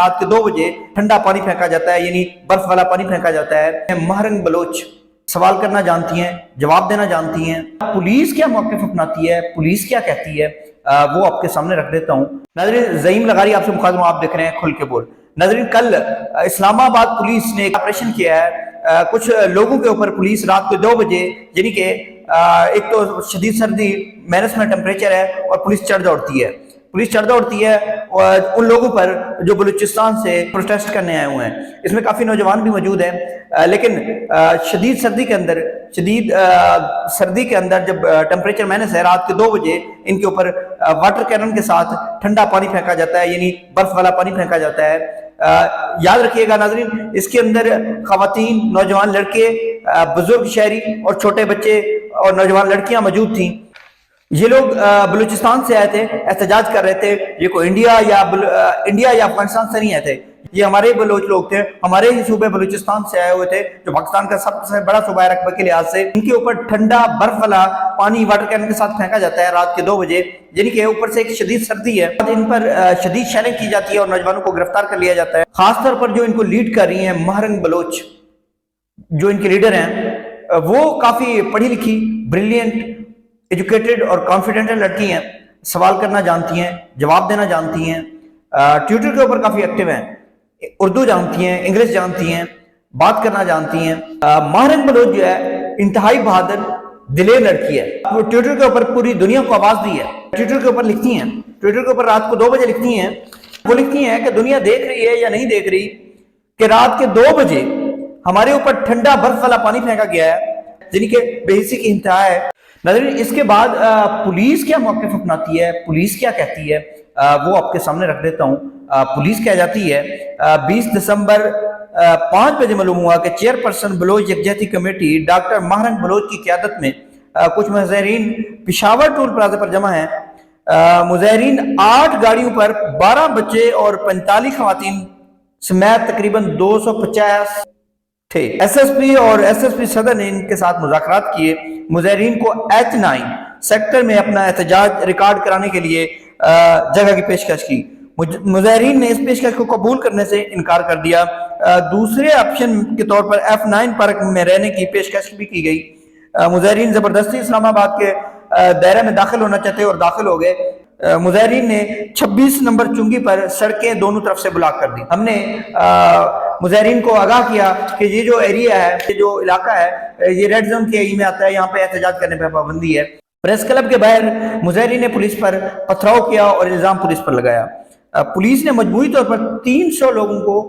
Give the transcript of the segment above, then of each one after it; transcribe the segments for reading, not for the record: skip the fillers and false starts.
رات کے 2 بجے ٹھنڈا پانی پھینکا جاتا ہے، یعنی برف والا پانی پھینکا جاتا ہے۔ مہرنگ بلوچ سوال کرنا جانتی ہیں، جواب دینا جانتی ہیں، پولیس کیا موقف اپناتی ہے، پولیس کیا کہتی ہے، وہ آپ کے سامنے رکھ دیتا ہوں۔ ناظرین، زعیم لغاری آپ سے مخاطب ہوں، آپ دیکھ رہے ہیں کھل کے بول۔ ناظرین، کل اسلام آباد پولیس نے ایک آپریشن کیا ہے، کچھ لوگوں کے اوپر پولیس رات کو 2 بجے، یعنی کہ ایک تو شدید سردی، مائنس میں ٹمپریچر ہے، اور پولیس چڑھ دوڑتی ہے، اور ان لوگوں پر جو بلوچستان سے پروٹیسٹ کرنے آئے ہوئے ہیں۔ اس میں کافی نوجوان بھی موجود ہیں، لیکن شدید سردی کے اندر جب ٹمپریچر مائنس ہے، رات کے 2 بجے ان کے اوپر واٹر کینن کے ساتھ ٹھنڈا پانی پھینکا جاتا ہے، یعنی برف والا پانی پھینکا جاتا ہے۔ یاد رکھیے گا ناظرین، اس کے اندر خواتین، نوجوان لڑکے، بزرگ شہری اور چھوٹے بچے اور نوجوان لڑکیاں موجود تھیں۔ یہ لوگ بلوچستان سے آئے تھے، احتجاج کر رہے تھے۔ یہ کوئی انڈیا یا افغانستان سے نہیں آئے تھے، یہ ہمارے بلوچ لوگ تھے، ہمارے ہی صوبے بلوچستان سے آئے ہوئے تھے، جو پاکستان کا سب سے بڑا صوبہ ہے رقبے کے لحاظ سے۔ ان کے اوپر ٹھنڈا برف والا پانی واٹر کینن کے ساتھ پھینکا جاتا ہے رات کے 2 بجے، یعنی کہ اوپر سے ایک شدید سردی ہے، ان پر شدید شیلنگ کی جاتی ہے اور نوجوانوں کو گرفتار کر لیا جاتا ہے۔ خاص طور پر جو ان کو لیڈ کر رہی ہیں مہرنگ بلوچ، جو ان کے لیڈر ہیں، وہ کافی پڑھی لکھی، بریلینٹ، ایجوکیٹڈ اور کانفیڈنٹ لڑکی ہیں، سوال کرنا جانتی ہیں، جواب دینا جانتی ہیں، ٹویٹر کے اوپر کافی ایکٹیو ہیں، اردو جانتی ہیں، انگلش جانتی ہیں، بات کرنا جانتی ہیں۔ مہرنگ بلوچ جو ہے انتہائی بہادر دلیر لڑکی ہے، وہ ٹویٹر کے اوپر پوری دنیا کو آواز دی ہے۔ ٹویٹر کے اوپر لکھتی ہیں، ٹویٹر کے اوپر رات کو 2 بجے لکھتی ہیں، وہ لکھتی ہیں کہ دنیا دیکھ رہی ہے یا نہیں دیکھ رہی کہ رات کے 2 بجے ہمارے اوپر ٹھنڈا برف والا پانی پھینکا گیا ہے، جن کے بے حسی کی انتہا ہے۔ ناظرین، اس کے بعد پولیس کیا موقف اپناتی ہے، پولیس کیا کہتی ہے، وہ آپ کے سامنے رکھ دیتا ہوں۔ پولیس کہہ جاتی ہے 20 دسمبر 5 بجے معلوم ہوا کہ چیئرپرسن بلوچ یکجہتی کمیٹی ڈاکٹر مہرنگ بلوچ کی قیادت میں کچھ مظاہرین پشاور ٹول پلازا پر جمع ہیں۔ مظاہرین 8 گاڑیوں پر 12 بچے اور 45 خواتین سمیت تقریباً 250 تھے۔ ایس ایس پی اور ایس ایس پی صدر نے ان کے ساتھ مذاکرات کیے، مظاہرین کو H9 سیکٹر میں اپنا احتجاج ریکارڈ کرانے کے لیے جگہ کی پیشکش کی۔ مظاہرین نے اس پیشکش کو قبول کرنے سے انکار کر دیا۔ دوسرے آپشن کے طور پر F9 پارک میں رہنے کی پیشکش بھی کی گئی۔ مظاہرین زبردستی اسلام آباد کے دائرے میں داخل ہونا چاہتے اور داخل ہو گئے۔ مظاہرین نے 26 نمبر چنگی پر سڑکیں دونوں طرف سے بلاک کر دی۔ ہم نے مظاہرین کو آگاہ کیا کہ یہ جو ایریا ہے، یہ جو علاقہ ہے، یہ ریڈ زون کے ای میں آتا ہے، یہاں پہ احتجاج کرنے پہ پابندی ہے۔ پریس کلب کے باہر مظاہرین نے پولیس پر پتھراؤ کیا اور الزام پولیس پر لگایا۔ پولیس نے مجموعی طور پر 300 لوگوں کو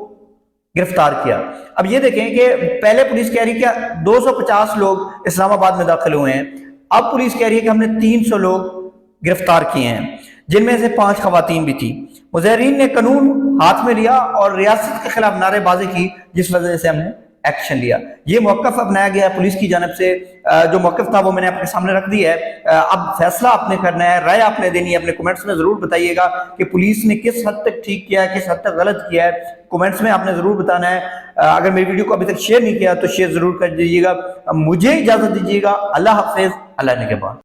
گرفتار کیا۔ اب یہ دیکھیں کہ پہلے پولیس کہہ رہی کہ 250 لوگ اسلام آباد میں داخل ہوئے ہیں، اب پولیس کہہ رہی ہے کہ ہم نے 300 لوگ گرفتار کیے ہیں، جن میں سے 5 خواتین بھی تھی۔ مظاہرین نے قانون ہاتھ میں لیا اور ریاست کے خلاف نعرے بازی کی، جس وجہ سے ہم نے ایکشن لیا۔ یہ موقف اپنایا گیا ہے پولیس کی جانب سے۔ جو موقف تھا وہ میں نے آپ کے سامنے رکھ دیا ہے۔ اب فیصلہ آپ نے کرنا ہے، رائے آپ نے دینی ہے۔ اپنے کومنٹس میں ضرور بتائیے گا کہ پولیس نے کس حد تک ٹھیک کیا ہے، کس حد تک غلط کیا ہے، کومنٹس میں آپ نے ضرور بتانا ہے۔ اگر میری ویڈیو کو ابھی تک شیئر نہیں کیا تو شیئر ضرور کر دیجیے گا۔ مجھے اجازت دیجیے گا، اللہ حافظ، اللہ نگہبان۔